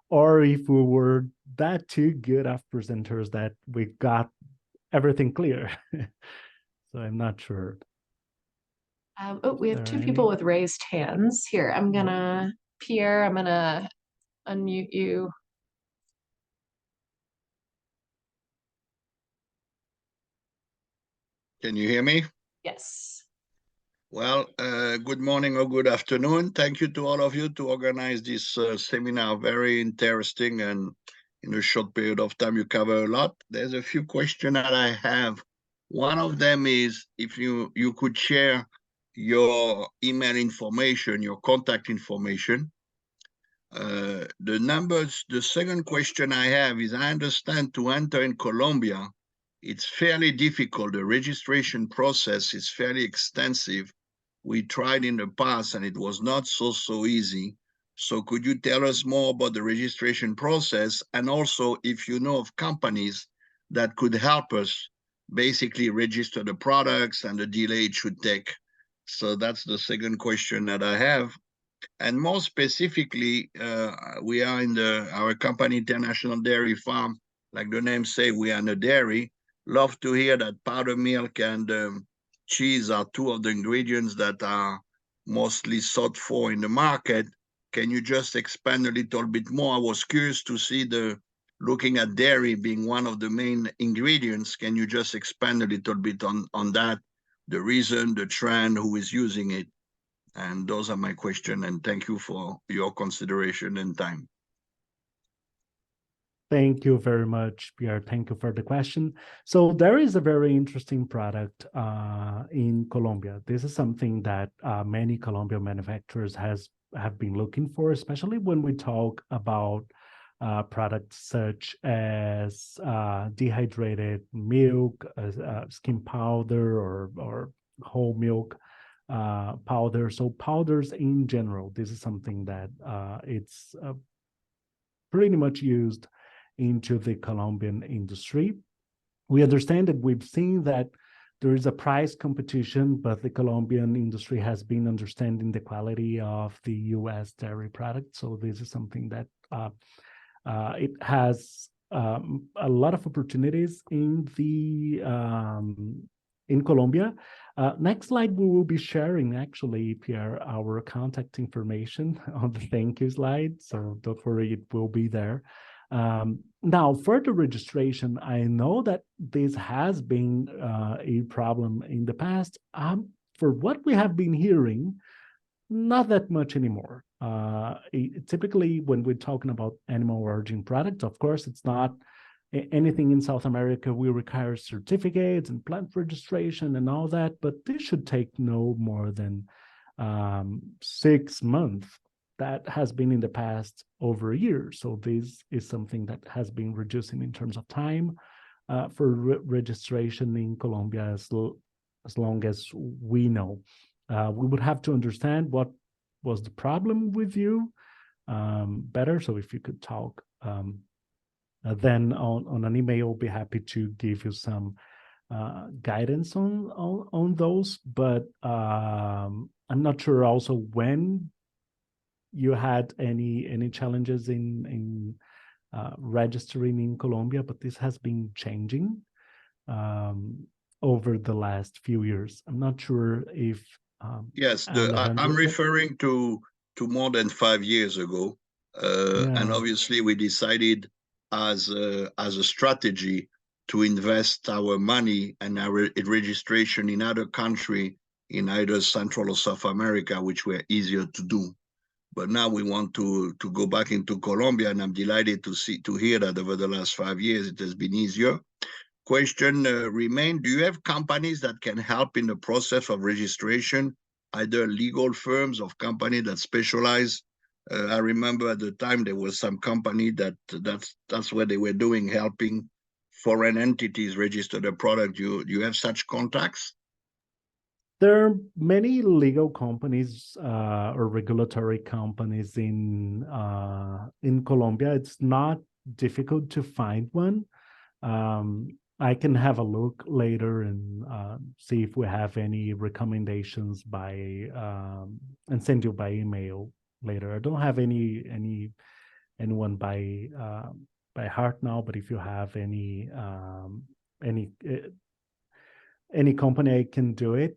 or if we were that too good of presenters that we got everything clear. So I'm not sure. We have two people with raised hands here. Pierre, I'm gonna unmute you. Can you hear me? Yes. Well, good morning or good afternoon. Thank you to all of you to organize this seminar. Very interesting, and in a short period of time, you cover a lot. There's a few questions that I have. One of them is if you could share your email information, your contact information. The numbers, the second question I have is, I understand to enter in Colombia, it's fairly difficult. The registration process is fairly extensive. We tried in the past and it was not so easy. So could you tell us more about the registration process? And also if you know of companies that could help us basically register the products and the delay it should take. So that's the second question that I have. And more specifically, we are in our company, International Dairy Farm. Like the name say, we are in a dairy. Love to hear that powdered milk and cheese are two of the ingredients that are mostly sought for in the market. Can you just expand a little bit more? I was curious to see looking at dairy being one of the main ingredients. Can you just expand a little bit on that? The reason, the trend, who is using it? And those are my questions, and thank you for your consideration and time. Thank you very much, Pierre. Thank you for the question. So there is a very interesting product in Colombia. This is something that many Colombian manufacturers have been looking for, especially when we talk about products such as dehydrated milk, skim powder, or whole milk powder. So powders in general, this is something that it's pretty much used into the Colombian industry. We understand that we've seen that there is a price competition, but the Colombian industry has been understanding the quality of the U.S. dairy product. So this is something that it has a lot of opportunities in Colombia. Next slide, we will be sharing actually, Pierre, our contact information on the thank you slide. So don't worry, it will be there. Now, for the registration, I know that this has been a problem in the past. For what we have been hearing, not that much anymore. Typically, when we're talking about animal origin products, of course, it's not anything in South America. We require certificates and plant registration and all that, but this should take no more than 6 months. That has been in the past over a year. So this is something that has been reducing in terms of time for registration in Colombia as long as we know. We would have to understand what was the problem with you better. So if you could talk then on an email, I'll be happy to give you some guidance on those. But I'm not sure also when you had any challenges in registering in Colombia, but this has been changing over the last few years. I'm not sure if yes, I'm referring to more than 5 years ago, and obviously we decided as a strategy to invest our money and our registration in other country in either Central or South America, which were easier to do. But now we want to go back into Colombia, and I'm delighted to hear that over the last 5 years it has been easier. Question remain: do you have companies that can help in the process of registration, either legal firms or companies that specialize? I remember at the time there was some company that's what they were doing, helping foreign entities register their product. Do you have such contacts? There are many legal companies or regulatory companies in Colombia. It's not difficult to find one. I can have a look later and see if we have any recommendations and send you by email later. I don't have anyone by heart now, but if you have any company, I can do it.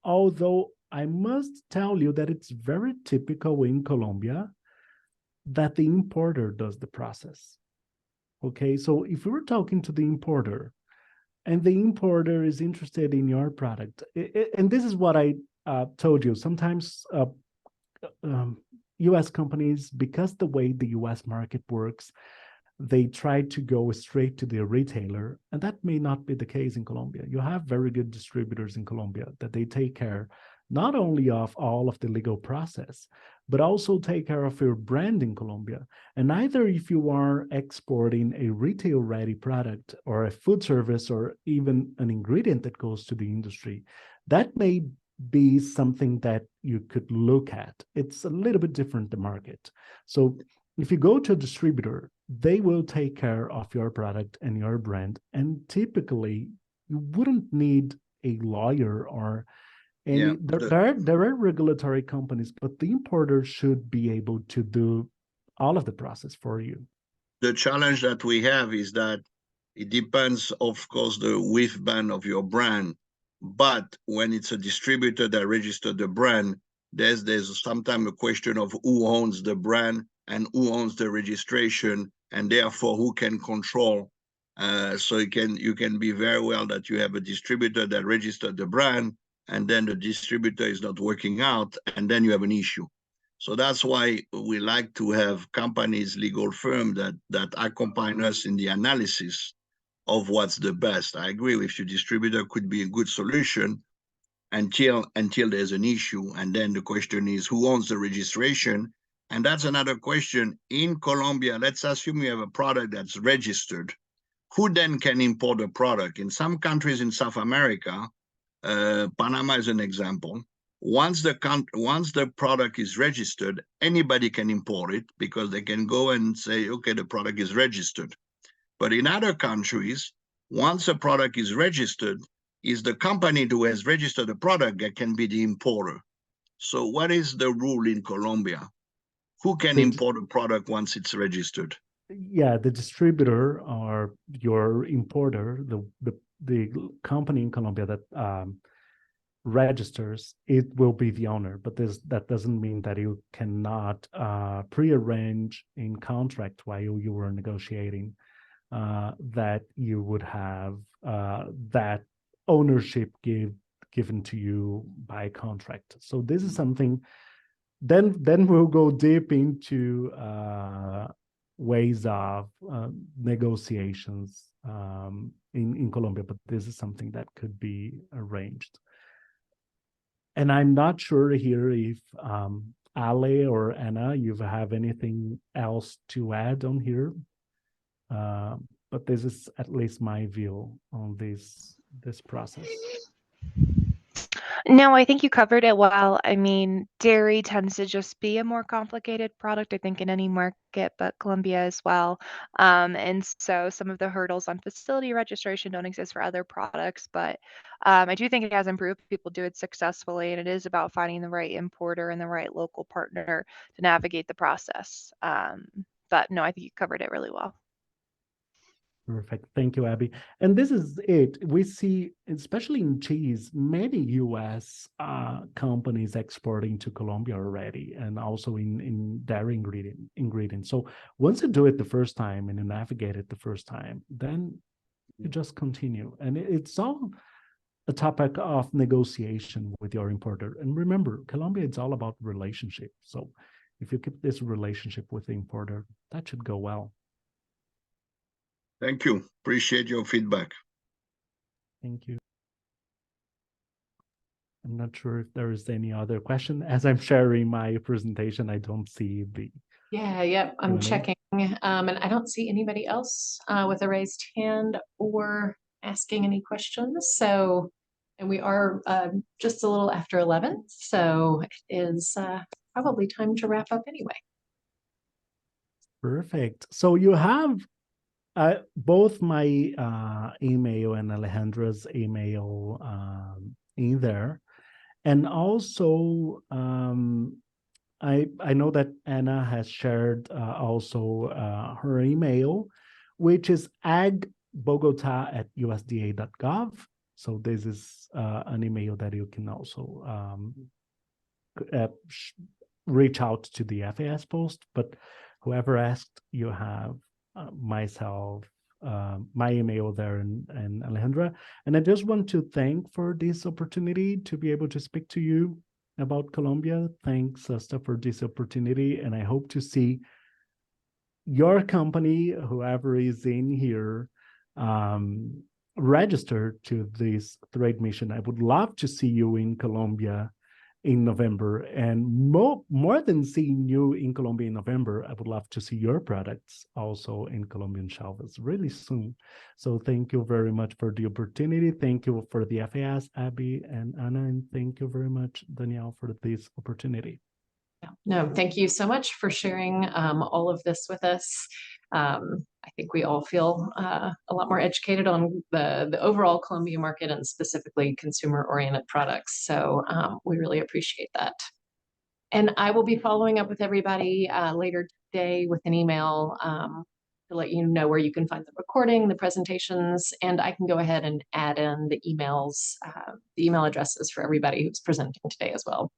Although I must tell you that it's very typical in Colombia that the importer does the process. Okay, so if we were talking to the importer and the importer is interested in your product, and this is what I told you, sometimes US companies, because the way the US market works, they try to go straight to the retailer, and that may not be the case in Colombia. You have very good distributors in Colombia that they take care not only of all of the legal process, but also take care of your brand in Colombia. And either if you are exporting a retail-ready product or a food service or even an ingredient that goes to the industry, that may be something that you could look at. It's a little bit different, the market. So if you go to a distributor, they will take care of your product and your brand. And typically, you wouldn't need a lawyer or any. There are regulatory companies, but the importer should be able to do all of the process for you. The challenge that we have is that it depends, of course, the width band of your brand. But when it's a distributor that registers the brand, there's sometimes a question of who owns the brand and who owns the registration, and therefore who can control. So you can be very well that you have a distributor that registered the brand, and then the distributor is not working out, and then you have an issue. So that's why we like to have companies, legal firms that accompany us in the analysis of what's the best. I agree with you, distributor could be a good solution until there's an issue, and then the question is who owns the registration, And that's another question. In Colombia, let's assume you have a product that's registered. Who then can import a product? In some countries in South America, Panama is an example. Once the product is registered, anybody can import it because they can go and say, okay, the product is registered. But in other countries, once a product is registered, is the company who has registered the product that can be the importer. So what is the rule in Colombia? Who can import a product once it's registered? Yeah, the distributor or your importer, the company in Colombia that registers, it will be the owner. But that doesn't mean that you cannot prearrange in contract while you were negotiating that you would have that ownership given to you by contract. So this is something. Then we'll go deep into ways of negotiations in Colombia, but this is something that could be arranged. And I'm not sure here if Ale or Anna, you have anything else to add on here. But this is at least my view on this process. No, I think you covered it well. I mean, dairy tends to just be a more complicated product, I think, in any market, but Colombia as well. And so some of the hurdles on facility registration don't exist for other products, but I do think it has improved. People do it successfully, and it is about finding the right importer and the right local partner to navigate the process. But no, I think you covered it really well. Perfect. Thank you, Abby. And this is it. We see, especially in cheese, many U.S. Companies exporting to Colombia already, and also in dairy ingredients. So once you do it the first time and you navigate it the first time, then you just continue. And it's all a topic of negotiation with your importer. And remember, Colombia, it's all about relationship. So if you keep this relationship with the importer, that should go well. Thank you. Appreciate your feedback. Thank you. I'm not sure if there is any other question. As I'm sharing my presentation, I don't see the Yep. I'm Q&A. checking, and I don't see anybody else with a raised hand or asking any questions. So, and we are just a little after 11, so it is probably time to wrap up anyway. Perfect. So you have both my email and Alejandra's email in there. And also, I know that Anna has shared also her email, which is agbogota@usda.gov. So this is an email that you can also reach out to the FAS post. But whoever asked, you have myself, my email there, and Alejandra. And I just want to thank for this opportunity to be able to speak to you about Colombia. Thanks, SUSTA, for this opportunity. And I hope to see your company, whoever is in here, registered to this trade mission. I would love to see you in Colombia in November, and more than seeing you in Colombia in November, I would love to see your products also in Colombian shelves really soon. So thank you very much for the opportunity. Thank you for the FAS, Abby and Anna, and thank you very much, Danielle, for this opportunity. No, thank you so much for sharing all of this with us. I think we all feel a lot more educated on the overall Colombia market and specifically consumer-oriented products. So we really appreciate that. And I will be following up with everybody later today with an email to let you know where you can find the recording, the presentations, and I can go ahead and add in the emails, the email addresses for everybody who's presenting today as well.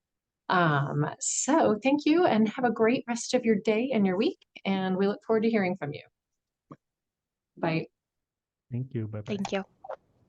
So thank you and have a great rest of your day and your week. And we look forward to hearing from you. Bye. Thank you. Bye-bye. Thank you.